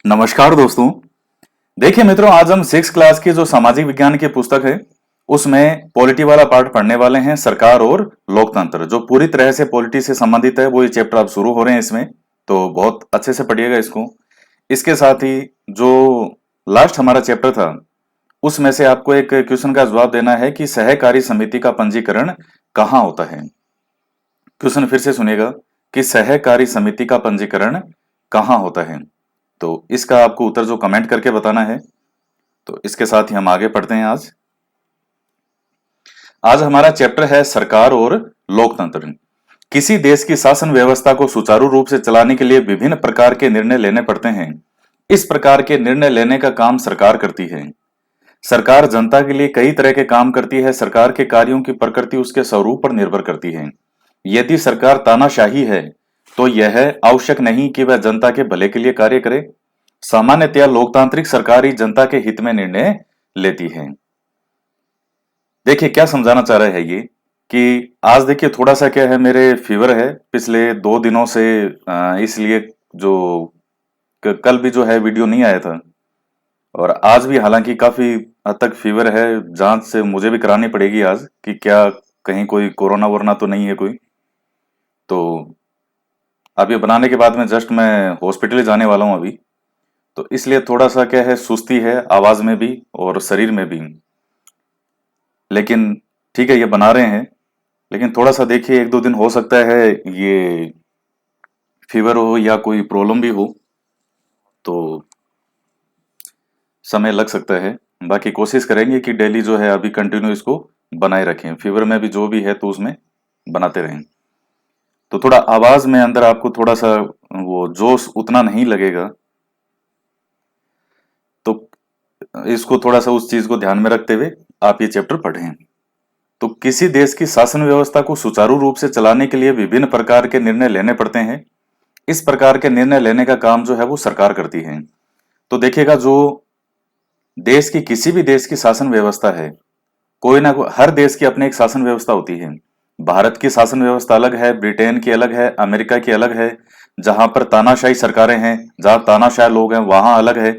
नमस्कार दोस्तों। देखिए मित्रों, आज हम 6 क्लास की जो सामाजिक विज्ञान की पुस्तक है उसमें पॉलिटी वाला पार्ट पढ़ने वाले हैं, सरकार और लोकतंत्र। जो पूरी तरह से पॉलिटी से संबंधित है वो ये चैप्टर अब शुरू हो रहे हैं इसमें, तो बहुत अच्छे से पढ़िएगा इसको। इसके साथ ही जो लास्ट हमारा चैप्टर था उसमें से आपको एक क्वेश्चन का जवाब देना है कि सहकारी समिति का पंजीकरण कहाँ होता है। क्वेश्चन फिर से सुनिएगा कि सहकारी समिति का पंजीकरण कहाँ होता है। तो इसका आपको उत्तर जो कमेंट करके बताना है। तो इसके साथ ही हम आगे पढ़ते हैं। आज आज हमारा चैप्टर है सरकार और लोकतंत्र। किसी देश की शासन व्यवस्था को सुचारू रूप से चलाने के लिए विभिन्न प्रकार के निर्णय लेने पड़ते हैं। इस प्रकार के निर्णय लेने का काम सरकार करती है। सरकार जनता के लिए कई तरह के काम करती है। सरकार के कार्यों की प्रकृति उसके स्वरूप पर निर्भर करती है। यदि सरकार तानाशाही है तो यह आवश्यक नहीं कि वह जनता के भले के लिए कार्य करे। सामान्यतया लोकतांत्रिक सरकार ही जनता के हित में निर्णय लेती है। देखिए क्या समझाना चाह रहा है ये कि आज देखिए थोड़ा सा क्या है, मेरे फीवर है पिछले 2 दिनों से, इसलिए जो कल भी जो है वीडियो नहीं आया था, और आज भी हालांकि काफी हद तक फीवर है। जांच से मुझे भी करानी पड़ेगी आज कि क्या कहीं कोई कोरोना वोरोना तो नहीं है कोई। तो अब ये बनाने के बाद में जस्ट मैं हॉस्पिटल जाने वाला हूँ अभी। तो इसलिए थोड़ा सा क्या है, सुस्ती है आवाज में भी और शरीर में भी। लेकिन ठीक है, ये बना रहे हैं। लेकिन थोड़ा सा देखिए 1-2 दिन हो सकता है ये फीवर हो या कोई प्रॉब्लम भी हो, तो समय लग सकता है। बाकी कोशिश करेंगे कि डेली जो है अभी कंटिन्यू इसको बनाए रखें। फीवर में भी जो भी है तो उसमें बनाते रहें। तो थोड़ा आवाज में अंदर आपको थोड़ा सा वो जोश उतना नहीं लगेगा, तो इसको थोड़ा सा उस चीज को ध्यान में रखते हुए आप ये चैप्टर पढ़ें। तो किसी देश की शासन व्यवस्था को सुचारू रूप से चलाने के लिए विभिन्न प्रकार के निर्णय लेने पड़ते हैं। इस प्रकार के निर्णय लेने का काम जो है वो सरकार करती है। तो देखिएगा, जो देश की किसी भी देश की शासन व्यवस्था है, कोई ना कोई, हर देश की अपनी एक शासन व्यवस्था होती है। भारत की शासन व्यवस्था अलग है, ब्रिटेन की अलग है, अमेरिका की अलग है। जहां पर तानाशाही सरकारें हैं, जहां तानाशाह लोग हैं, वहां अलग है।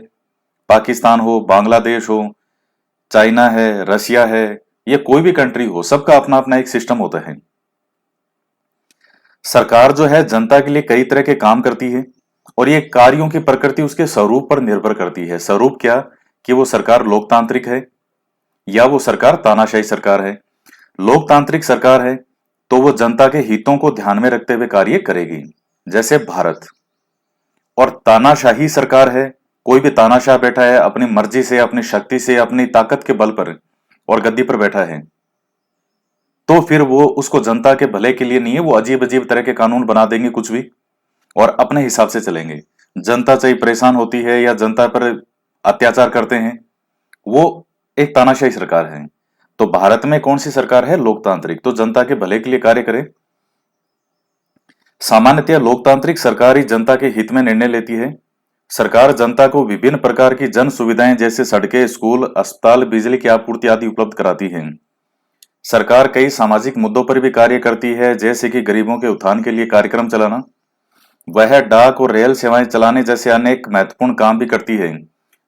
पाकिस्तान हो, बांग्लादेश हो, चाइना है, रशिया है, ये कोई भी कंट्री हो, सबका अपना अपना एक सिस्टम होता है। सरकार जो है जनता के लिए कई तरह के काम करती है, और ये कार्यों की प्रकृति उसके स्वरूप पर निर्भर करती है। स्वरूप क्या, कि वो सरकार लोकतांत्रिक है या वो सरकार तानाशाही सरकार है। लोकतांत्रिक सरकार है तो वो जनता के हितों को ध्यान में रखते हुए कार्य करेगी, जैसे भारत। और तानाशाही सरकार है, कोई भी तानाशाह बैठा है अपनी मर्जी से, अपनी शक्ति से, अपनी ताकत के बल पर और गद्दी पर बैठा है, तो फिर वो उसको जनता के भले के लिए नहीं है, वो अजीब अजीब तरह के कानून बना देंगे कुछ भी, और अपने हिसाब से चलेंगे। जनता चाहे परेशान होती है या जनता पर अत्याचार करते हैं, वो एक तानाशाही सरकार है। तो भारत में कौन सी सरकार है? लोकतांत्रिक, तो जनता के भले के लिए कार्य करे। सामान्यतः लोकतांत्रिक सरकार ही जनता के हित में निर्णय लेती है। सरकार जनता को विभिन्न प्रकार की जन सुविधाएं जैसे सड़कें, स्कूल, अस्पताल, बिजली की आपूर्ति आदि उपलब्ध कराती है। सरकार कई सामाजिक मुद्दों पर भी कार्य करती है, जैसे कि गरीबों के उत्थान के लिए कार्यक्रम चलाना। वह डाक और रेल सेवाएं चलाने जैसे अनेक महत्वपूर्ण काम भी करती है।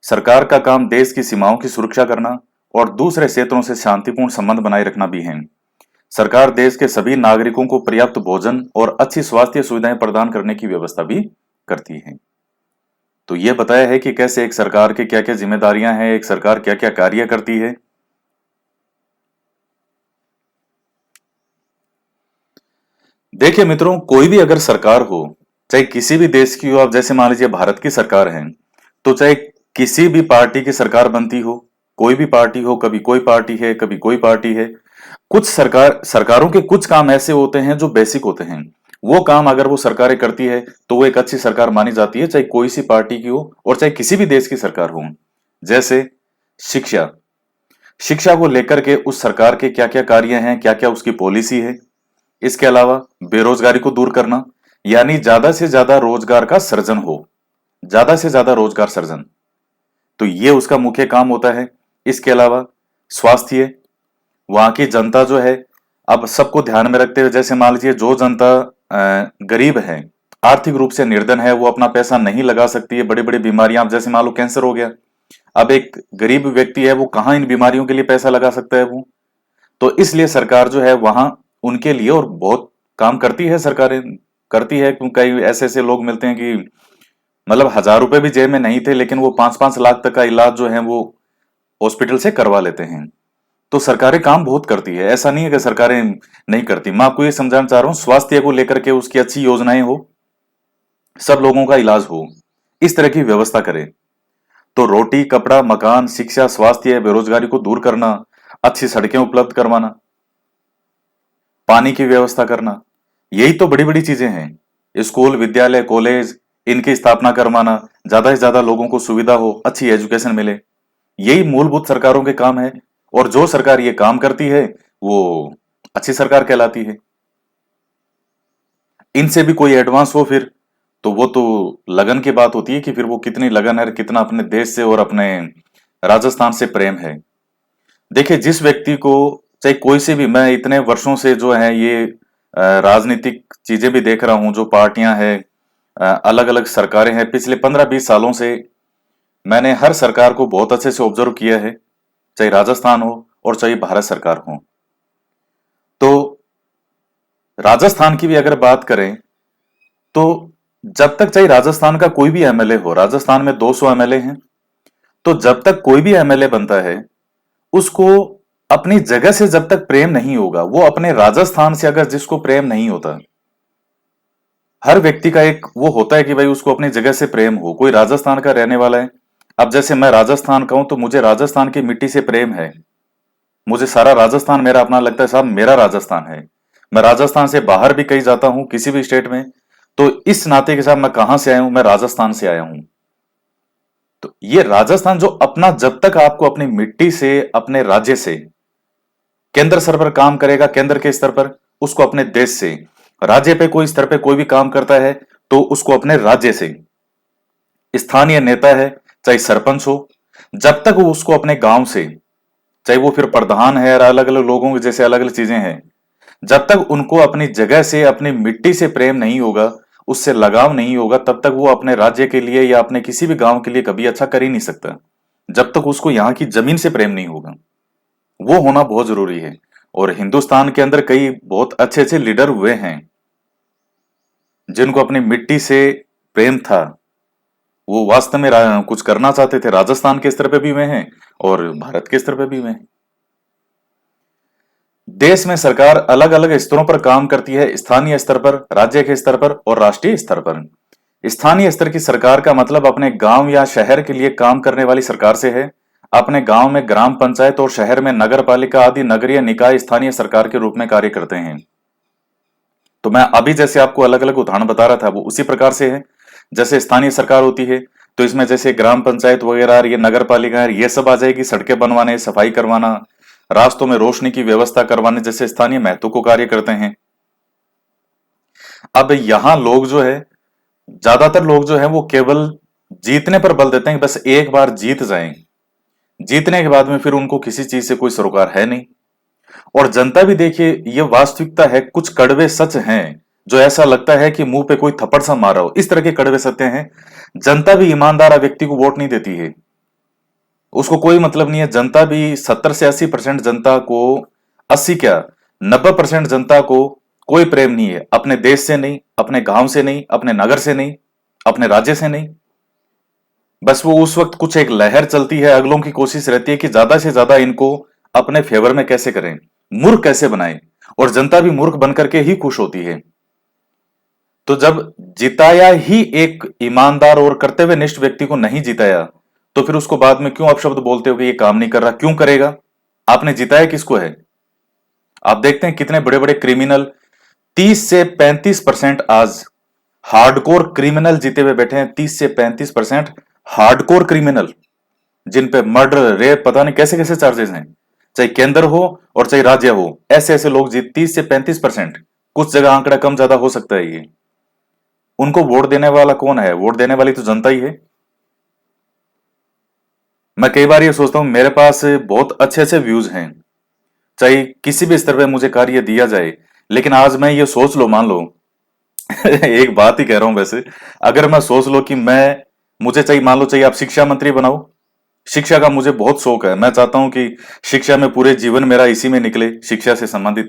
सरकार का काम देश की सीमाओं की सुरक्षा करना और दूसरे क्षेत्रों से शांतिपूर्ण संबंध बनाए रखना भी है। सरकार देश के सभी नागरिकों को पर्याप्त भोजन और अच्छी स्वास्थ्य सुविधाएं प्रदान करने की व्यवस्था भी करती है। तो यह बताया है कि कैसे एक सरकार की क्या क्या जिम्मेदारियां हैं, एक सरकार क्या क्या कार्य करती है। देखिए मित्रों, कोई भी अगर सरकार हो, चाहे किसी भी देश की हो, अब जैसे मान लीजिए भारत की सरकार है, तो चाहे किसी भी पार्टी की सरकार बनती हो, कोई भी पार्टी हो, कभी कोई पार्टी है, कभी कोई पार्टी है, कुछ सरकारों के कुछ काम ऐसे होते हैं जो बेसिक होते हैं। वो काम अगर वो सरकारें करती है तो वो एक अच्छी सरकार मानी जाती है, चाहे कोई सी पार्टी की हो और चाहे किसी भी देश की सरकार हो। जैसे शिक्षा, शिक्षा को लेकर के उस सरकार के क्या क्या कार्य हैं, क्या क्या उसकी पॉलिसी है। इसके अलावा बेरोजगारी को दूर करना, यानी ज्यादा से ज्यादा रोजगार का सृजन हो, ज्यादा से ज्यादा रोजगार सृजन, तो ये उसका मुख्य काम होता है। इसके अलावा स्वास्थ्य, वहां की जनता जो है, अब सबको ध्यान में रखते हुए, जैसे मान लीजिए जो जनता गरीब है आर्थिक रूप से निर्धन है, वो अपना पैसा नहीं लगा सकती है। बड़ी बड़ी बीमारियां, अब जैसे मान लो कैंसर हो गया, अब एक गरीब व्यक्ति है वो कहाँ इन बीमारियों के लिए पैसा लगा सकता है वो। तो इसलिए सरकार जो है वहां उनके लिए और बहुत काम करती है, सरकारें करती है। क्योंकि कई ऐसे ऐसे लोग मिलते हैं कि मतलब 1,000 रुपए भी जेब में नहीं थे, लेकिन वो 5-5 लाख तक का इलाज जो है वो हॉस्पिटल से करवा लेते हैं। तो सरकारें काम बहुत करती है, ऐसा नहीं है कि सरकारें नहीं करती। मैं आपको ये समझाना चाह रहा हूँ, स्वास्थ्य को लेकर के उसकी अच्छी योजनाएं हो, सब लोगों का इलाज हो, इस तरह की व्यवस्था करें। तो रोटी, कपड़ा, मकान, शिक्षा, स्वास्थ्य, बेरोजगारी को दूर करना, अच्छी सड़कें उपलब्ध करवाना, पानी की व्यवस्था करना, यही तो बड़ी बड़ी चीजें हैं। स्कूल, विद्यालय, कॉलेज, इनकी स्थापना करवाना, ज्यादा से ज्यादा लोगों को सुविधा हो, अच्छी एजुकेशन मिले, यही मूलभूत सरकारों के काम है। और जो सरकार ये काम करती है वो अच्छी सरकार कहलाती है। इनसे भी कोई एडवांस हो फिर तो वो तो लगन की बात होती है कि फिर वो कितनी लगन है, कितना अपने देश से और अपने राजस्थान से प्रेम है। देखिए, जिस व्यक्ति को, चाहे कोई से भी, मैं इतने वर्षों से जो है ये राजनीतिक चीजें भी देख रहा हूं, जो पार्टियां हैं, अलग अलग सरकारें हैं, पिछले 15-20 सालों से मैंने हर सरकार को बहुत अच्छे से ऑब्जर्व किया है, चाहे राजस्थान हो और चाहे भारत सरकार हो। तो राजस्थान की भी अगर बात करें तो जब तक, चाहे राजस्थान का कोई भी एमएलए हो, राजस्थान में 200 एमएलए हैं, तो जब तक कोई भी एमएलए बनता है उसको अपनी जगह से जब तक प्रेम नहीं होगा, वो अपने राजस्थान से अगर जिसको प्रेम नहीं होता, हर व्यक्ति का एक वो होता है कि भाई उसको अपनी जगह से प्रेम हो। कोई राजस्थान का रहने वाला है, अब जैसे मैं राजस्थान का हूं तो मुझे राजस्थान की मिट्टी से प्रेम है, मुझे सारा राजस्थान मेरा अपना लगता है, साहब मेरा राजस्थान है। मैं राजस्थान से बाहर भी कहीं जाता हूं किसी भी स्टेट में, तो इस नाते के साथ मैं कहां से आया हूं, मैं राजस्थान से आया हूं। तो ये राजस्थान जो अपना, जब तक आपको अपनी मिट्टी से, अपने राज्य से, केंद्र स्तर पर काम करेगा, केंद्र के स्तर पर, उसको अपने देश से, राज्य पे कोई स्तर पे कोई भी काम करता है तो उसको अपने राज्य से, स्थानीय नेता है चाहे सरपंच हो, जब तक वो उसको अपने गांव से, चाहे वो फिर प्रधान है और अलग अलग लोगों की जैसे अलग अलग चीजें हैं, जब तक उनको अपनी जगह से, अपनी मिट्टी से प्रेम नहीं होगा, उससे लगाव नहीं होगा, तब तक वो अपने राज्य के लिए या अपने किसी भी गांव के लिए कभी अच्छा कर ही नहीं सकता, जब तक उसको यहाँ की जमीन से प्रेम नहीं होगा। वो होना बहुत जरूरी है। और हिंदुस्तान के अंदर कई बहुत अच्छे अच्छे लीडर हुए हैं जिनको अपनी मिट्टी से प्रेम था, वो वास्तव में कुछ करना चाहते थे। राजस्थान के स्तर पे भी हुए हैं और भारत के स्तर पे भी हुए हैं। देश में सरकार अलग अलग स्तरों पर काम करती है, स्थानीय स्तर पर, राज्य के स्तर पर और राष्ट्रीय स्तर पर। स्थानीय स्तर की सरकार का मतलब अपने गांव या शहर के लिए काम करने वाली सरकार से है। अपने गांव में ग्राम पंचायत और शहर में नगर पालिका आदि नगरीय निकाय स्थानीय सरकार के रूप में कार्य करते हैं। तो मैं अभी जैसे आपको अलग अलग उदाहरण बता रहा था वो उसी प्रकार से है। जैसे स्थानीय सरकार होती है तो इसमें जैसे ग्राम पंचायत वगैरह, ये नगर पालिका है, ये सब आ जाएगी, सड़कें बनवाने, सफाई करवाना, रास्तों में रोशनी की व्यवस्था करवाने जैसे स्थानीय महत्व को कार्य करते हैं। अब यहाँ लोग जो है, ज्यादातर लोग जो है वो केवल जीतने पर बल देते हैं कि बस एक बार जीत जाएं, जीतने के बाद में फिर उनको किसी चीज से कोई सरोकार है नहीं। और जनता भी, देखिए ये वास्तविकता है, कुछ कड़वे सच हैं जो ऐसा लगता है कि मुंह पे कोई थप्पड़ सा मारा हो, इस तरह के कड़वे सत्य हैं। जनता भी ईमानदार व्यक्ति को वोट नहीं देती है, उसको कोई मतलब नहीं है। जनता भी 70 से 80% जनता को, 80 क्या, 90% जनता को कोई प्रेम नहीं है, अपने देश से नहीं, अपने गांव से नहीं, अपने नगर से नहीं, अपने राज्य से नहीं। बस वो उस वक्त कुछ एक लहर चलती है, अगलों की कोशिश रहती है कि ज्यादा से ज्यादा इनको अपने फेवर में कैसे करें, मूर्ख कैसे बनाएं, और जनता भी मूर्ख बनकर के ही खुश होती है। तो जब जिताया ही एक ईमानदार और कर्तव्यनिष्ठ व्यक्ति को नहीं जिताया, तो फिर उसको बाद में क्यों अपशब्द बोलते हो कि ये काम नहीं कर रहा? क्यों करेगा? आपने जिताया किसको है? आप देखते हैं कितने बड़े बड़े क्रिमिनल, 30 से 35% आज हार्डकोर क्रिमिनल जीते हुए बैठे हैं। 30 से 35% हार्डकोर क्रिमिनल, जिन पे मर्डर, रेप, पता नहीं कैसे कैसे चार्जेस हैं, चाहे केंद्र हो और चाहे राज्य हो, ऐसे ऐसे लोग जीत, 30 से 35%। कुछ जगह आंकड़ा कम ज्यादा हो सकता है ये। उनको वोट देने वाला कौन है? वोट देने वाली तो जनता ही है। मैं कई बार ये सोचता हूं, मेरे पास बहुत अच्छे अच्छे व्यूज हैं, चाहे किसी भी स्तर पे मुझे कार्य दिया जाए, लेकिन आज मैं ये सोच लो, मान लो एक बात ही कह रहा हूं वैसे, अगर मैं सोच लो कि मुझे चाहिए, मान लो चाहिए आप शिक्षा मंत्री बनाओ, शिक्षा का मुझे बहुत शौक है, मैं चाहता हूं कि शिक्षा में पूरे जीवन मेरा इसी में निकले, शिक्षा से संबंधित,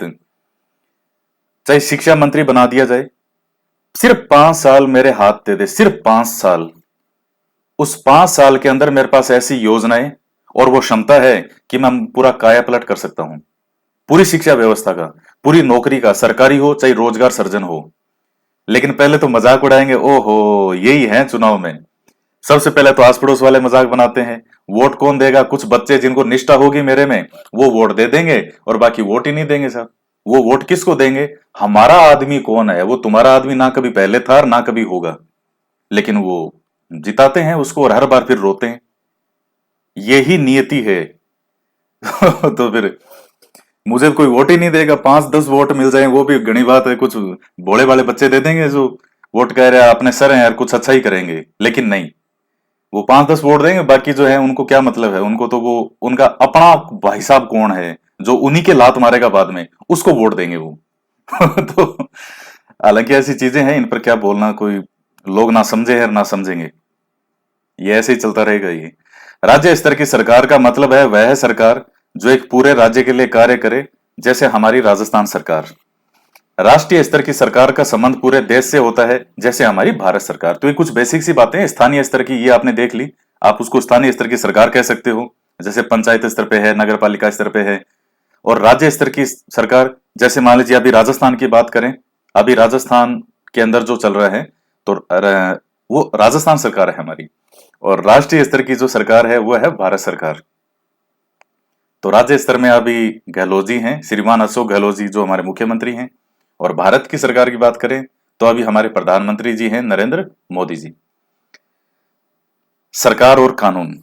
चाहे शिक्षा मंत्री बना दिया जाए, सिर्फ 5 साल मेरे हाथ दे दे, सिर्फ 5 साल, उस 5 साल के अंदर मेरे पास ऐसी योजनाएं और वो क्षमता है कि मैं पूरा कायापलट कर सकता हूं, पूरी शिक्षा व्यवस्था का, पूरी नौकरी का, सरकारी हो चाहे रोजगार सर्जन हो। लेकिन पहले तो मजाक उड़ाएंगे, ओहो यही है चुनाव में, सबसे पहले तो आस पड़ोस वाले मजाक बनाते हैं, वोट कौन देगा, कुछ बच्चे जिनको निष्ठा होगी मेरे में वो वोट दे देंगे और बाकी वोट ही नहीं देंगे साहब। वो वोट किसको देंगे, हमारा आदमी कौन है, वो तुम्हारा आदमी ना कभी पहले था और ना कभी होगा, लेकिन वो जिताते हैं उसको और हर बार फिर रोते हैं, यही नियति है। तो फिर मुझे कोई वोट ही नहीं देगा, 5-10 वोट मिल जाए वो भी घनी बात है, कुछ भोले वाले बच्चे दे देंगे जो वोट कह रहे हैं अपने सर हैं यार कुछ अच्छा ही करेंगे, लेकिन नहीं, वो 5-10 वोट देंगे, बाकी जो है उनको क्या मतलब है, उनको तो वो उनका अपना भाई साहब कौन है जो उन्हीं के लात मारेगा बाद में, उसको वोट देंगे वो। तो हालांकि ऐसी चीजें हैं, इन पर क्या बोलना, कोई लोग ना समझे है ना समझेंगे, ये ऐसे ही चलता रहेगा ये। राज्य स्तर की सरकार का मतलब है वह सरकार जो एक पूरे राज्य के लिए कार्य करे, जैसे हमारी राजस्थान सरकार। राष्ट्रीय स्तर की सरकार का संबंध पूरे देश से होता है, जैसे हमारी भारत सरकार। तो ये कुछ बेसिक सी बातें हैं, स्थानीय स्तर की ये आपने देख ली, आप उसको स्थानीय स्तर की सरकार कह सकते हो, जैसे पंचायत स्तर पे है, नगर पालिका स्तर पे है। और राज्य स्तर की सरकार, जैसे मान लीजिए अभी राजस्थान की बात करें, अभी राजस्थान के अंदर जो चल रहा है, तो वो राजस्थान सरकार है हमारी, और राष्ट्रीय स्तर की जो सरकार है वो है भारत सरकार। तो राज्य स्तर में अभी गहलोत जी हैं, श्रीमान अशोक गहलोत जी जो हमारे मुख्यमंत्री हैं, और भारत की सरकार की बात करें तो अभी हमारे प्रधानमंत्री जी हैं नरेंद्र मोदी जी। सरकार और कानून,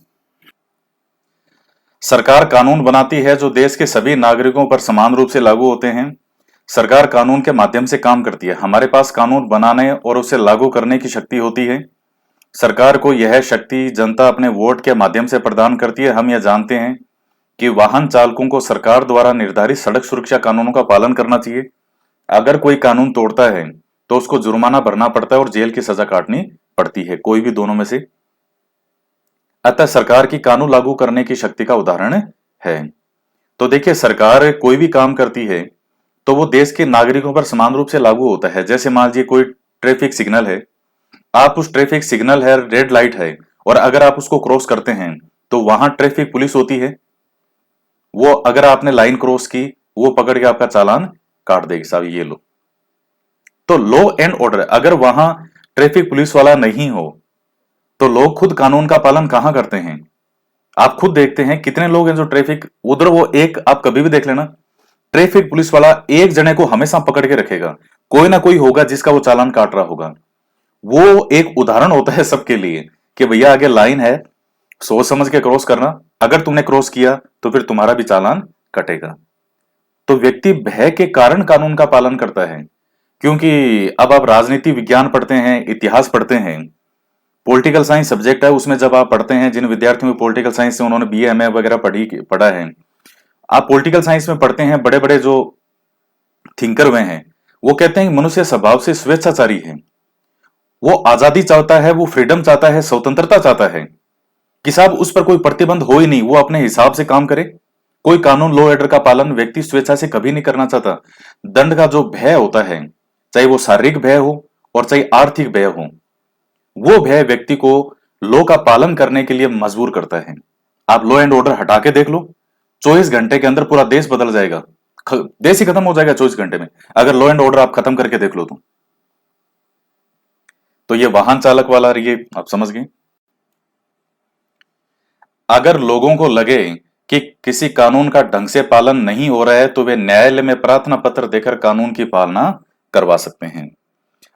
सरकार कानून बनाती है जो देश के सभी नागरिकों पर समान रूप से लागू होते हैं। सरकार कानून के माध्यम से काम करती है, हमारे पास कानून बनाने और उसे लागू करने की शक्ति होती है। सरकार को यह शक्ति जनता अपने वोट के माध्यम से प्रदान करती है। हम यह जानते हैं कि वाहन चालकों को सरकार द्वारा निर्धारित सड़क सुरक्षा कानूनों का पालन करना चाहिए। अगर कोई कानून तोड़ता है तो उसको जुर्माना भरना पड़ता है और जेल की सजा काटनी पड़ती है, कोई भी दोनों में से। अतः सरकार की कानून लागू करने की शक्ति का उदाहरण है। तो देखिए, सरकार कोई भी काम करती है तो वो देश के नागरिकों पर समान रूप से लागू होता है। जैसे मान लीजिए कोई ट्रैफिक सिग्नल है, आप उस ट्रैफिक सिग्नल है, रेड लाइट है, और अगर आप उसको क्रॉस करते हैं तो वहां ट्रैफिक पुलिस होती है, वो अगर आपने लाइन क्रॉस की वो पकड़ के आपका चालान काट देगी, साहब ये लो। तो लॉ एंड ऑर्डर, अगर वहां ट्रैफिक पुलिस वाला नहीं हो तो लोग खुद कानून का पालन कहां करते हैं। आप खुद देखते हैं कितने लोग हैं जो ट्रैफिक, उधर वो एक, आप कभी भी देख लेना, ट्रैफिक पुलिस वाला एक जने को हमेशा पकड़ के रखेगा, कोई ना कोई होगा जिसका वो चालान काट रहा होगा। वो एक उदाहरण होता है सबके लिए कि भैया आगे लाइन है, सोच समझ के क्रॉस करना, अगर तुमने क्रॉस किया तो फिर तुम्हारा भी चालान कटेगा। तो व्यक्ति भय के कारण कानून का पालन करता है। क्योंकि अब आप राजनीति विज्ञान पढ़ते हैं, इतिहास पढ़ते हैं, पॉलिटिकल साइंस सब्जेक्ट है, उसमें जब आप पढ़ते हैं, जिन विद्यार्थियों को पॉलिटिकल साइंस से उन्होंने बीए एमए वगैरह पढ़ा है, आप पॉलिटिकल साइंस में पढ़ते हैं, बड़े बड़े जो थिंकर हुए हैं वो कहते हैं कि मनुष्य स्वभाव से स्वेच्छाचारी है, वो आजादी चाहता है, वो फ्रीडम चाहता है, स्वतंत्रता चाहता है कि साहब उस पर कोई प्रतिबंध हो ही नहीं, वो अपने हिसाब से काम करे। कोई कानून लॉ ऑर्डर का पालन व्यक्ति स्वेच्छा से कभी नहीं करना चाहता। दंड का जो भय होता है, चाहे वो शारीरिक भय हो और चाहे आर्थिक भय हो, वो भय व्यक्ति को लॉ का पालन करने के लिए मजबूर करता है। आप लॉ एंड ऑर्डर हटा के देख लो, 24 घंटे के अंदर पूरा देश बदल जाएगा, देश ही खत्म हो जाएगा 24 घंटे में, अगर लॉ एंड ऑर्डर आप खत्म करके देख लो तो ये वाहन चालक वाला, ये आप समझ गए। अगर लोगों को लगे कि किसी कानून का ढंग से पालन नहीं हो रहा है तो वे न्यायालय में प्रार्थना पत्र देकर कानून की पालना करवा सकते हैं।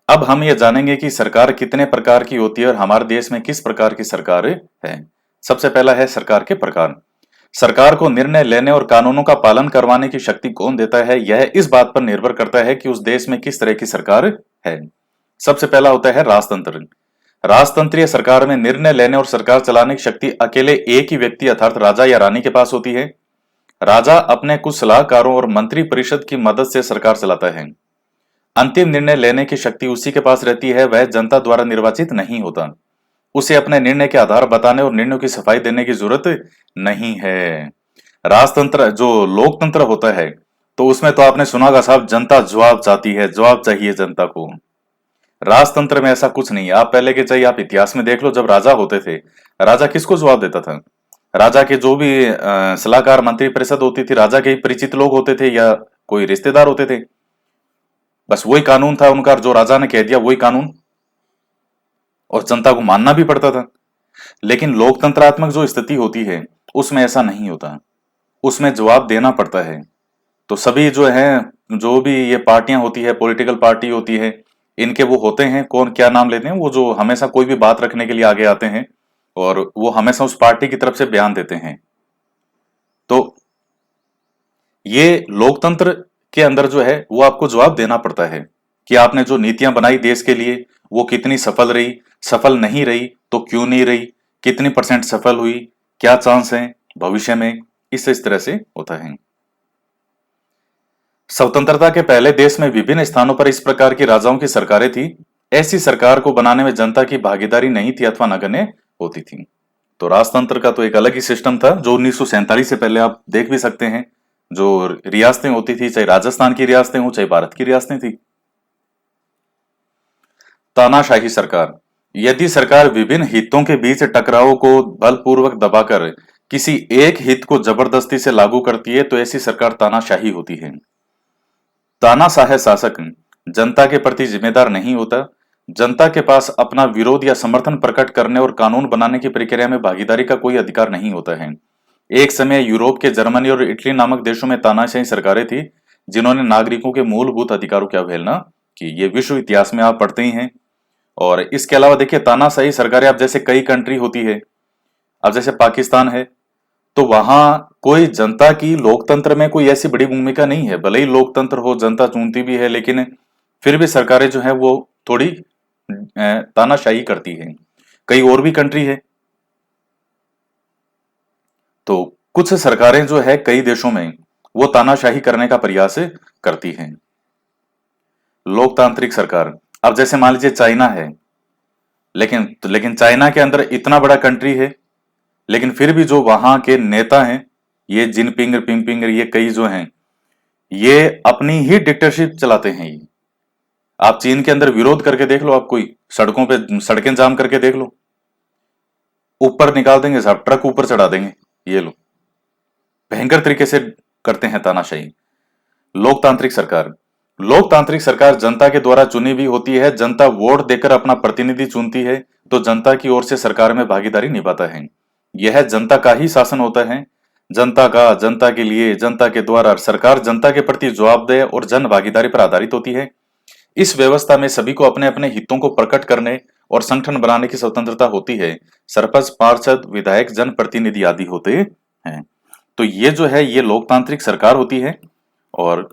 अब हम ये जानेंगे कि सरकार कितने प्रकार की होती है और हमारे देश में किस प्रकार की सरकार है। सबसे पहला है सरकार के प्रकार। सरकार को निर्णय लेने और कानूनों का पालन करवाने की शक्ति कौन देता है, यह इस बात पर निर्भर करता है कि उस देश में किस तरह की सरकार है। सबसे पहला होता है राजतंत्र। राजतंत्रीय सरकार में निर्णय लेने और सरकार चलाने की शक्ति अकेले एक ही व्यक्ति अर्थात राजा या रानी के पास होती है। राजा अपने कुछ सलाहकारों और मंत्री परिषद की मदद से सरकार चलाता है। अंतिम निर्णय लेने की शक्ति उसी के पास रहती है, वह जनता द्वारा निर्वाचित नहीं होता। उसे अपने निर्णय के आधार बताने और निर्णयों की सफाई देने की जरूरत नहीं है। राजतंत्र जो लोकतंत्र होता है, तो उसमें तो आपने सुना होगा साहब, जनता जवाब चाहती है, जवाब चाहिए जनता को। राजतंत्र में ऐसा कुछ नहीं है। आप पहले के चाहिए आप इतिहास में देख लो, जब राजा होते थे, राजा किसको जवाब देता था? राजा के जो भी सलाहकार मंत्री परिषद होती थी, राजा के ही परिचित लोग होते थे या कोई रिश्तेदार होते थे। बस वही कानून था उनका, जो राजा ने कह दिया वही कानून, और जनता को मानना भी पड़ता था। लेकिन लोकतंत्रात्मक जो स्थिति होती है, उसमें ऐसा नहीं होता, उसमें जवाब देना पड़ता है। तो सभी जो है, जो भी ये पार्टियां होती है, पॉलिटिकल पार्टी होती है, इनके वो होते हैं, कौन क्या नाम लेते हैं, वो जो हमेशा कोई भी बात रखने के लिए आगे आते हैं और वो हमेशा उस पार्टी की तरफ से बयान देते हैं। तो ये लोकतंत्र के अंदर जो है वो आपको जवाब देना पड़ता है कि आपने जो नीतियां बनाई देश के लिए, वो कितनी सफल रही, सफल नहीं रही तो क्यों नहीं रही, कितनी परसेंट सफल हुई, क्या चांस है भविष्य में, इस तरह से होता है। स्वतंत्रता के पहले देश में विभिन्न स्थानों पर इस प्रकार की राजाओं की सरकारें थी। ऐसी सरकार को बनाने में जनता की भागीदारी नहीं थी अथवा नगण्य होती थी। तो राजतंत्र का तो एक अलग ही सिस्टम था, जो 1947 से पहले आप देख भी सकते हैं। जो रियासतें होती थी, चाहे राजस्थान की रियासतें हो चाहे भारत की रियासतें थी। तानाशाही सरकार, यदि सरकार विभिन्न हितों के बीच टकराव को बलपूर्वक दबाकर किसी एक हित को जबरदस्ती से लागू करती है, तो ऐसी सरकार तानाशाही होती है। तानाशाह शासक जनता के प्रति जिम्मेदार नहीं होता। जनता के पास अपना विरोध या समर्थन प्रकट करने और कानून बनाने की प्रक्रिया में भागीदारी का कोई अधिकार नहीं होता है। एक समय यूरोप के जर्मनी और इटली नामक देशों में तानाशाही सरकारें थी, जिन्होंने नागरिकों के मूलभूत अधिकारों की अवहेलना की। ये विश्व इतिहास में आप पढ़ते ही हैं। और इसके अलावा देखिए, तानाशाही सरकारें अब जैसे कई कंट्री होती है, अब जैसे पाकिस्तान है, तो वहां कोई जनता की लोकतंत्र में कोई ऐसी बड़ी भूमिका नहीं है। भले ही लोकतंत्र हो, जनता चुनती भी है, लेकिन फिर भी सरकारें जो है वो थोड़ी तानाशाही करती है। कई और भी कंट्री है, तो कुछ सरकारें जो है कई देशों में वो तानाशाही करने का प्रयास करती हैं। लोकतांत्रिक सरकार, अब जैसे मान लीजिए चाइना है, लेकिन चाइना के अंदर इतना बड़ा कंट्री है, लेकिन फिर भी जो वहां के नेता हैं, ये जिनपिंग पिंगपिंग, ये कई जो हैं, ये अपनी ही डिक्टेटरशिप चलाते हैं। ये आप चीन के अंदर विरोध करके देख लो, आप कोई सड़कों पे सड़कें जाम करके देख लो, ऊपर निकाल देंगे साहब, ट्रक ऊपर चढ़ा देंगे। ये लो, भयंकर तरीके से करते हैं तानाशाही। लोकतांत्रिक सरकार, लोकतांत्रिक सरकार जनता के द्वारा चुनी हुई होती है। जनता वोट देकर अपना प्रतिनिधि चुनती है, तो जनता की ओर से सरकार में भागीदारी निभाता है। यह जनता का ही शासन होता है। जनता का, जनता के लिए, जनता के द्वारा सरकार जनता के प्रति जवाबदेह और जन भागीदारी पर आधारित होती है। इस व्यवस्था में सभी को अपने अपने हितों को प्रकट करने और संगठन बनाने की स्वतंत्रता होती है। सरपंच, पार्षद, विधायक, जनप्रतिनिधि आदि होते हैं। तो ये जो है ये लोकतांत्रिक सरकार होती है। और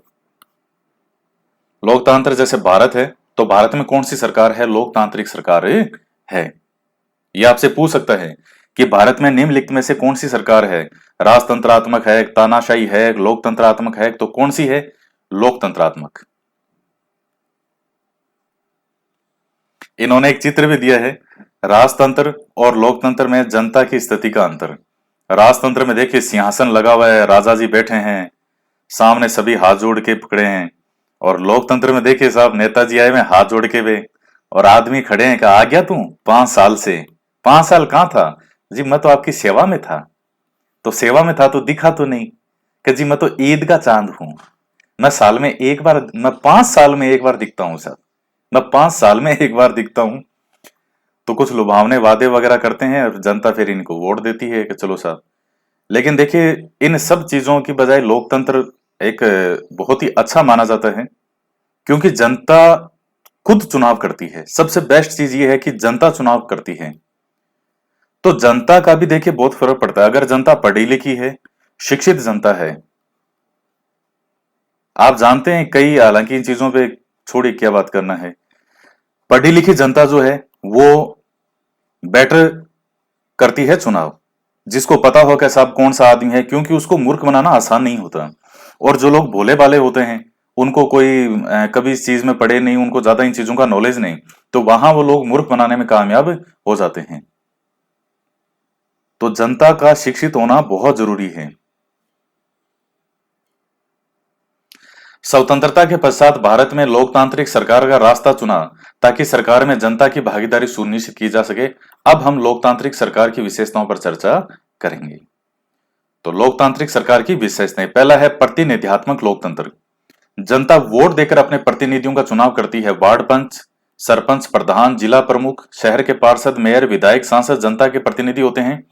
लोकतंत्र जैसे भारत है, तो भारत में कौन सी सरकार है? लोकतांत्रिक सरकार है। ये आपसे पूछ सकता है कि भारत में निम्नलिखित में से कौन सी सरकार है? राजतंत्रात्मक है, तानाशाही है, लोकतंत्रात्मक है, तो कौन सी है? लोकतंत्रात्मक। इन्होंने एक चित्र भी दिया है, राजतंत्र और लोकतंत्र में जनता की स्थिति का अंतर। राजतंत्र में देखिए सिंहासन लगा हुआ है, राजा जी बैठे हैं, सामने सभी हाथ जोड़ के पकड़े हैं। और लोकतंत्र में देखिए साहब, नेताजी आए हुए हाथ जोड़ के वे, और आदमी खड़े हैं, कहा आ गया तू 5 साल से? 5 साल कहाँ था जी? मैं तो आपकी सेवा में था। तो सेवा में था तो दिखा तो नहीं कि जी मैं तो ईद का चांद हूं, मैं साल में एक बार, मैं 5 साल में एक बार दिखता हूं साहब, मैं 5 साल में एक बार दिखता हूं। तो कुछ लुभावने वादे वगैरह करते हैं और जनता फिर इनको वोट देती है कि चलो साहब। लेकिन देखिए, इन सब चीजों की बजाय लोकतंत्र एक बहुत ही अच्छा माना जाता है, क्योंकि जनता खुद चुनाव करती है। सबसे बेस्ट चीज ये है कि जनता चुनाव करती है। तो जनता का भी देखिए बहुत फर्क पड़ता है। अगर जनता पढ़ी लिखी है, शिक्षित जनता है, आप जानते हैं कई, हालांकि इन चीजों पे छोड़िए क्या बात करना है, पढ़ी लिखी जनता जो है वो बेटर करती है चुनाव। जिसको पता हो कि साहब कौन सा आदमी है, क्योंकि उसको मूर्ख बनाना आसान नहीं होता। और जो लोग भोले भाले होते हैं उनको कोई कभी इस चीज में पढ़े नहीं, उनको ज्यादा इन चीजों का नॉलेज नहीं, तो वहां वो लोग मूर्ख बनाने में कामयाब हो जाते हैं। तो जनता का शिक्षित होना बहुत जरूरी है। स्वतंत्रता के पश्चात भारत में लोकतांत्रिक सरकार का रास्ता चुना ताकि सरकार में जनता की भागीदारी सुनिश्चित की जा सके। अब हम लोकतांत्रिक सरकार की विशेषताओं पर चर्चा करेंगे। तो लोकतांत्रिक सरकार की विशेषताएं, पहला है प्रतिनिधित्वात्मक लोकतंत्र। जनता वोट देकर अपने प्रतिनिधियों का चुनाव करती है। वार्ड पंच, सरपंच, प्रधान, जिला प्रमुख, शहर के पार्षद, मेयर, विधायक, सांसद जनता के प्रतिनिधि होते हैं,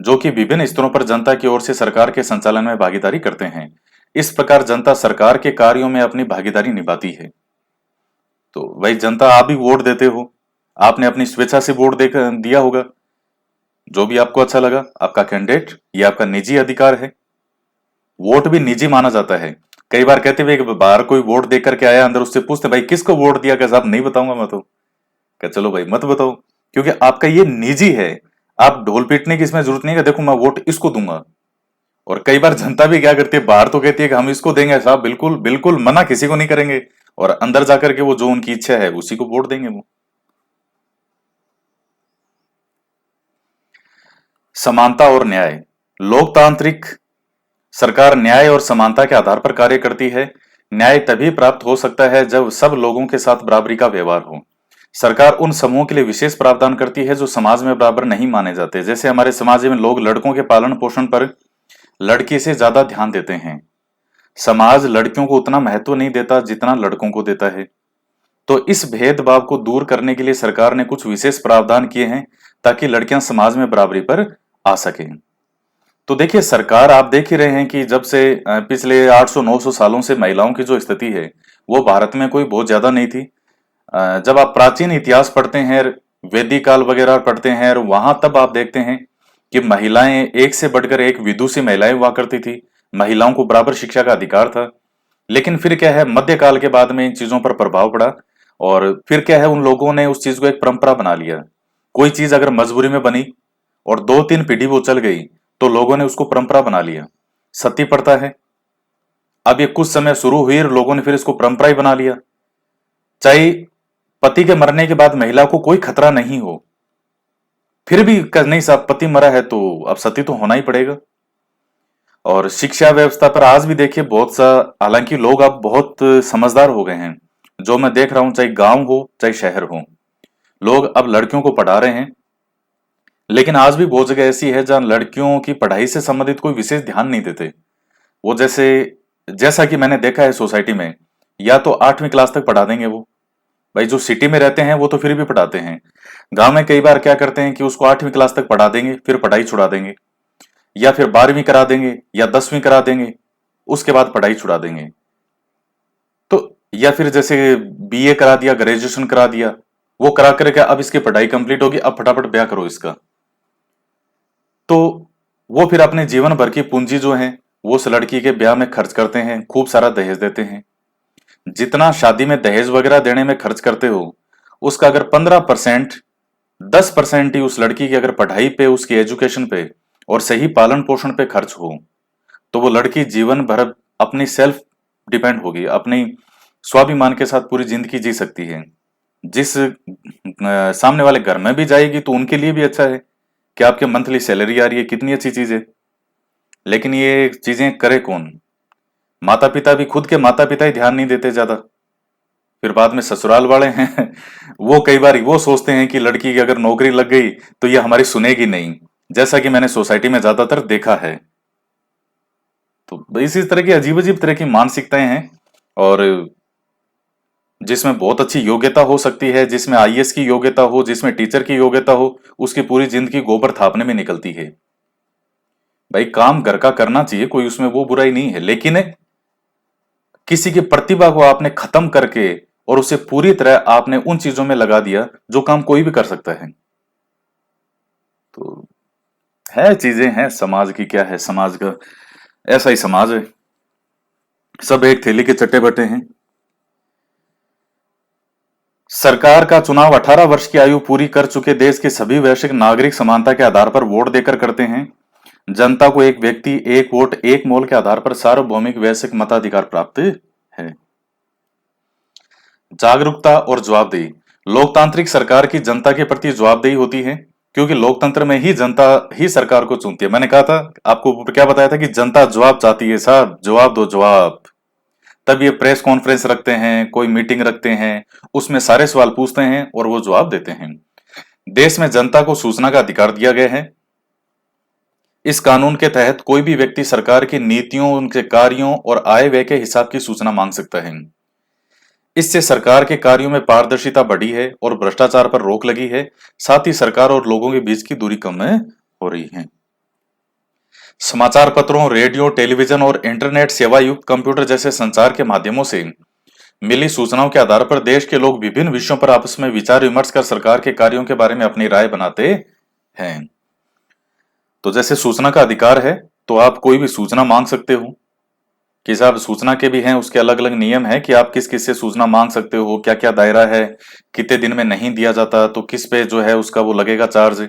जो कि विभिन्न स्तरों पर जनता की ओर से सरकार के संचालन में भागीदारी करते हैं। इस प्रकार जनता सरकार के कार्यों में अपनी भागीदारी निभाती है। तो भाई जनता, आप भी वोट देते हो, आपने अपनी स्वेच्छा से वोट देकर दिया होगा, जो भी आपको अच्छा लगा, आपका कैंडिडेट, ये आपका निजी अधिकार है। वोट भी निजी माना जाता है। कई बार कहते हुए कि बाहर कोई वोट दे करके आया, अंदर उससे पूछते भाई किसको वोट दिया, क्या साहब नहीं बताऊंगा मैं तो। क्या चलो भाई मत बताओ, क्योंकि आपका ये निजी है। आप ढोल पीटने की इसमें जरूरत नहीं है कि देखो मैं वोट इसको दूंगा। और कई बार जनता भी क्या करती है, बाहर तो कहती है कि हम इसको देंगे साहब, बिल्कुल बिल्कुल मना किसी को नहीं करेंगे, और अंदर जाकर के वो जो उनकी इच्छा है उसी को वोट देंगे वो। समानता और न्याय। लोकतांत्रिक सरकार न्याय और समानता के आधार पर कार्य करती है। न्याय तभी प्राप्त हो सकता है जब सब लोगों के साथ बराबरी का व्यवहार हो। सरकार उन समूहों के लिए विशेष प्रावधान करती है जो समाज में बराबर नहीं माने जाते। जैसे हमारे समाज में लोग लड़कों के पालन पोषण पर लड़की से ज्यादा ध्यान देते हैं। समाज लड़कियों को उतना महत्व नहीं देता जितना लड़कों को देता है। तो इस भेदभाव को दूर करने के लिए सरकार ने कुछ विशेष प्रावधान किए हैं ताकि लड़कियां समाज में बराबरी पर आ सकें। तो देखिए, सरकार, आप देख ही रहे हैं कि जब से पिछले 800-900 सालों से महिलाओं की जो स्थिति है वो भारत में कोई बहुत ज्यादा नहीं थी। जब आप प्राचीन इतिहास पढ़ते हैं, वैदिक काल वगैरह पढ़ते हैं, और वहां तब आप देखते हैं कि महिलाएं एक से बढ़कर एक विदुषी महिलाएं हुआ करती थी। महिलाओं को बराबर शिक्षा का अधिकार था। लेकिन फिर क्या है, मध्यकाल के बाद में इन चीजों पर प्रभाव पड़ा, और फिर क्या है, उन लोगों ने उस चीज को एक परंपरा बना लिया। कोई चीज अगर मजबूरी में बनी और 2-3 पीढ़ी वो चल गई, तो लोगों ने उसको परंपरा बना लिया। सती प्रथा है, अब ये कुछ समय शुरू हुई और लोगों ने फिर इसको परंपरा ही बना लिया। चाहे पति के मरने के बाद महिला को कोई खतरा नहीं हो, फिर भी नहीं साहब पति मरा है तो अब सती तो होना ही पड़ेगा। और शिक्षा व्यवस्था पर आज भी देखिए बहुत सा, हालांकि लोग अब बहुत समझदार हो गए हैं, जो मैं देख रहा हूं, चाहे गांव हो चाहे शहर हो, लोग अब लड़कियों को पढ़ा रहे हैं। लेकिन आज भी बहुत जगह ऐसी है जहां लड़कियों की पढ़ाई से संबंधित कोई विशेष ध्यान नहीं देते। वो जैसा कि मैंने देखा है सोसाइटी में, या तो 8वीं क्लास तक पढ़ा देंगे वो। भाई जो सिटी में रहते हैं वो तो फिर भी पढ़ाते हैं। गांव में कई बार क्या करते हैं कि उसको 8वीं क्लास तक पढ़ा देंगे, फिर पढ़ाई छुड़ा देंगे, या फिर 12वीं करा देंगे या 10वीं करा देंगे, उसके बाद पढ़ाई छुड़ा देंगे। तो या फिर जैसे बीए करा दिया, ग्रेजुएशन करा दिया, वो करा करके अब इसकी पढ़ाई कंप्लीट होगी, अब फटाफट ब्याह करो इसका। तो वो फिर अपने जीवन भर की पूंजी जो है वो उस लड़की के ब्याह में खर्च करते हैं, खूब सारा दहेज देते हैं। जितना शादी में दहेज वगैरह देने में खर्च करते हो, उसका अगर 15%, 10% ही उस लड़की की अगर पढ़ाई पे, उसकी एजुकेशन पे और सही पालन पोषण पे खर्च हो, तो वो लड़की जीवन भर अपनी सेल्फ डिपेंड होगी, अपनी स्वाभिमान के साथ पूरी जिंदगी जी सकती है। जिस सामने वाले घर में भी जाएगी तो उनके लिए भी अच्छा है कि आपके मंथली सैलरी आ रही है, कितनी अच्छी चीज है। लेकिन ये चीजें करे कौन? माता पिता भी, खुद के माता पिता ही ध्यान नहीं देते ज्यादा। फिर बाद में ससुराल वाले हैं वो कई बार वो सोचते हैं कि लड़की की अगर नौकरी लग गई तो ये हमारी सुनेगी नहीं, जैसा कि मैंने सोसाइटी में ज्यादातर देखा है। तो इसी तरह की अजीब अजीब तरह की मानसिकताएं हैं, और जिसमें बहुत अच्छी योग्यता हो सकती है, जिसमें आईएएस की योग्यता हो, जिसमें टीचर की योग्यता हो, उसकी पूरी जिंदगी गोबर थापने में निकलती है। भाई काम घर का करना चाहिए, कोई उसमें वो बुराई नहीं है, लेकिन किसी की प्रतिभा को आपने खत्म करके और उसे पूरी तरह आपने उन चीजों में लगा दिया जो काम कोई भी कर सकता है। तो है, चीजें हैं समाज की, क्या है समाज का, ऐसा ही समाज है, सब एक थैली के चट्टे बट्टे हैं। सरकार का चुनाव 18 वर्ष की आयु पूरी कर चुके देश के सभी वैश्विक नागरिक समानता के आधार पर वोट देकर करते हैं। जनता को एक व्यक्ति एक वोट एक मोल के आधार पर सार्वभौमिक वैश्विक मताधिकार प्राप्त है। जागरूकता और जवाबदेही। लोकतांत्रिक सरकार की जनता के प्रति जवाबदेही होती है, क्योंकि लोकतंत्र में ही जनता ही सरकार को चुनती है। मैंने कहा था, आपको क्या बताया था कि जनता जवाब चाहती है, साहब जवाब दो जवाब। तब ये प्रेस कॉन्फ्रेंस रखते हैं, कोई मीटिंग रखते हैं, उसमें सारे सवाल पूछते हैं और वो जवाब देते हैं। देश में जनता को सूचना का अधिकार दिया गया है। इस कानून के तहत कोई भी व्यक्ति सरकार की नीतियों, उनके कार्यों और आय व्यय के हिसाब की सूचना मांग सकता है। इससे सरकार के कार्यों में पारदर्शिता बढ़ी है और भ्रष्टाचार पर रोक लगी है। साथ ही सरकार और लोगों के बीच की दूरी कम हो रही है। समाचार पत्रों, रेडियो, टेलीविजन और इंटरनेट सेवा युक्त कंप्यूटर जैसे संचार के माध्यमों से मिली सूचनाओं के आधार पर देश के लोग विभिन्न विषयों पर आपस में विचार विमर्श कर सरकार के कार्यों के बारे में अपनी राय बनाते हैं। तो जैसे सूचना का अधिकार है, तो आप कोई भी सूचना मांग सकते हो कि साहब सूचना के भी हैं, उसके अलग अलग नियम है कि आप किस किस से सूचना मांग सकते हो, क्या क्या दायरा है, कितने दिन में नहीं दिया जाता तो किस पे जो है उसका वो लगेगा चार्ज,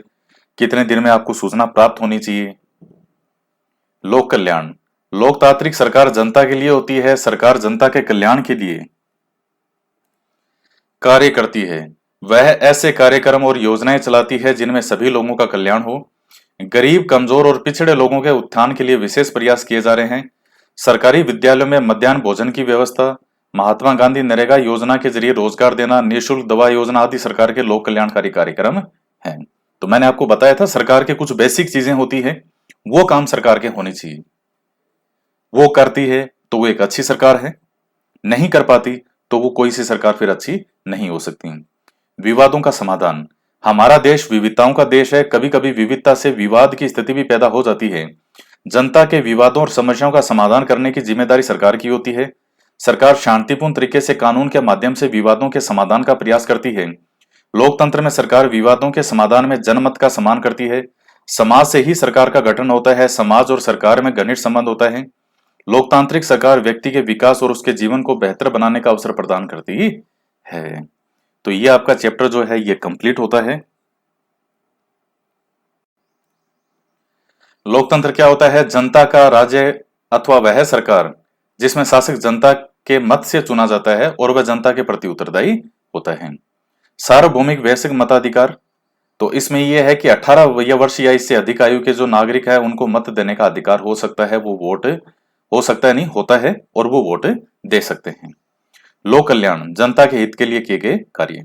कितने दिन में आपको सूचना प्राप्त होनी चाहिए। लोक कल्याण। लोकतांत्रिक सरकार जनता के लिए होती है। सरकार जनता के कल्याण के लिए कार्य करती है। वह ऐसे कार्यक्रम और योजनाएं चलाती है जिनमें सभी लोगों का कल्याण हो। गरीब, कमजोर और पिछड़े लोगों के उत्थान के लिए विशेष प्रयास किए जा रहे हैं। सरकारी विद्यालयों में मध्याह्न भोजन की व्यवस्था, महात्मा गांधी नरेगा योजना के जरिए रोजगार देना, निःशुल्क दवा योजना आदि सरकार के लोक कल्याणकारी कार्यक्रम हैं। तो मैंने आपको बताया था सरकार के कुछ बेसिक चीजें होती है, वो काम सरकार के होने चाहिए। वो करती है तो वो एक अच्छी सरकार है, नहीं कर पाती तो वो कोई सी सरकार फिर अच्छी नहीं हो सकती। विवादों का समाधान। हमारा देश विविधताओं का देश है। कभी कभी विविधता से विवाद की स्थिति भी पैदा हो जाती है। जनता के विवादों और समस्याओं का समाधान करने की जिम्मेदारी सरकार की होती है। सरकार शांतिपूर्ण तरीके से कानून के माध्यम से विवादों के समाधान का प्रयास करती है। लोकतंत्र में सरकार विवादों के समाधान में जनमत का सम्मान करती है। समाज से ही सरकार का गठन होता है। समाज और सरकार में घनिष्ठ संबंध होता है। लोकतांत्रिक सरकार व्यक्ति के विकास और उसके जीवन को बेहतर बनाने का अवसर प्रदान करती है। तो ये आपका चैप्टर जो है ये कंप्लीट होता है। लोकतंत्र क्या होता है? जनता का राज्य अथवा वह सरकार जिसमें शासक जनता के मत से चुना जाता है और वह जनता के प्रति उत्तरदायी होता है। सार्वभौमिक वैश्विक मताधिकार, तो इसमें यह है कि 18 वर्ष या इससे अधिक आयु के जो नागरिक है उनको मत देने का अधिकार हो सकता है। वो वोट हो सकता है, नहीं होता है, और वो वोट दे सकते हैं। लोक कल्याण, जनता के हित के लिए किए गए कार्य।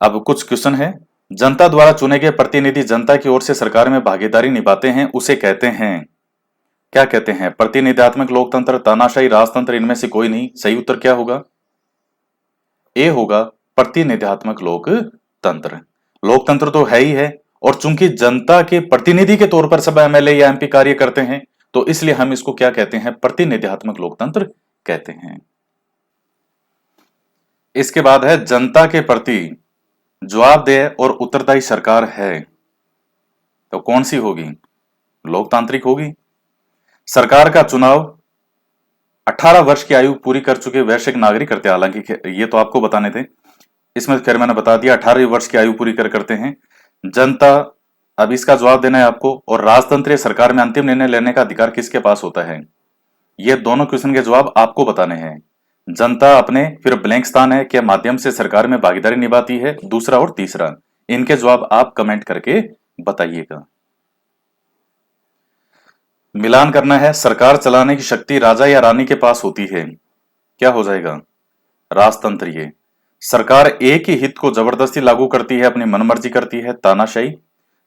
अब कुछ क्वेश्चन है। जनता द्वारा चुने गए प्रतिनिधि जनता की ओर से सरकार में भागीदारी निभाते हैं, उसे कहते हैं, क्या कहते हैं? प्रतिनिधित्वक लोकतंत्र, तानाशाही राजतंत्र, इनमें से कोई नहीं। सही उत्तर क्या होगा? ए होगा, प्रतिनिधित्वक लोकतंत्र। लोकतंत्र तो है ही है, और चूंकि जनता के प्रतिनिधि के तौर पर सब एमएलए या एमपी कार्य करते हैं, तो इसलिए हम इसको क्या कहते हैं? प्रतिनिधित्वक लोकतंत्र कहते हैं। इसके बाद है जनता के प्रति जवाबदेह और उत्तरदायी सरकार है, तो कौन सी होगी? लोकतांत्रिक होगी। सरकार का चुनाव 18 वर्ष की आयु पूरी कर चुके वैश्विक नागरिक करते हैं। हालांकि ये तो आपको बताने थे, इसमें खैर मैंने बता दिया 18 वर्ष की आयु पूरी करते हैं जनता। अब इसका जवाब देना है आपको। और राजतंत्रीय सरकार में अंतिम निर्णय लेने का अधिकार किसके पास होता है? ये दोनों क्वेश्चन के जवाब आपको बताने हैं। जनता अपने फिर ब्लैंक स्थान है के माध्यम से सरकार में भागीदारी निभाती है, दूसरा और तीसरा। इनके जवाब आप कमेंट करके बताइएगा। मिलान करना है। सरकार चलाने की शक्ति राजा या रानी के पास होती है, क्या हो जाएगा? राजतंत्रीय। सरकार एक ही हित को जबरदस्ती लागू करती है, अपनी मनमर्जी करती है, तानाशाही।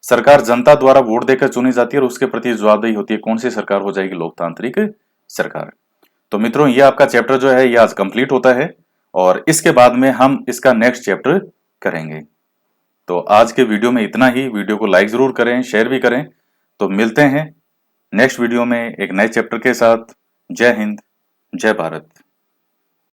सरकार जनता द्वारा वोट देकर चुनी जाती है और उसके प्रति जवाबदेही होती है, कौन सी सरकार हो जाएगी? लोकतांत्रिक सरकार। तो मित्रों, ये आपका चैप्टर जो है ये आज कंप्लीट होता है, और इसके बाद में हम इसका नेक्स्ट चैप्टर करेंगे। तो आज के वीडियो में इतना ही। वीडियो को लाइक जरूर करें, शेयर भी करें। तो मिलते हैं नेक्स्ट वीडियो में एक नए चैप्टर के साथ। जय हिंद, जय भारत।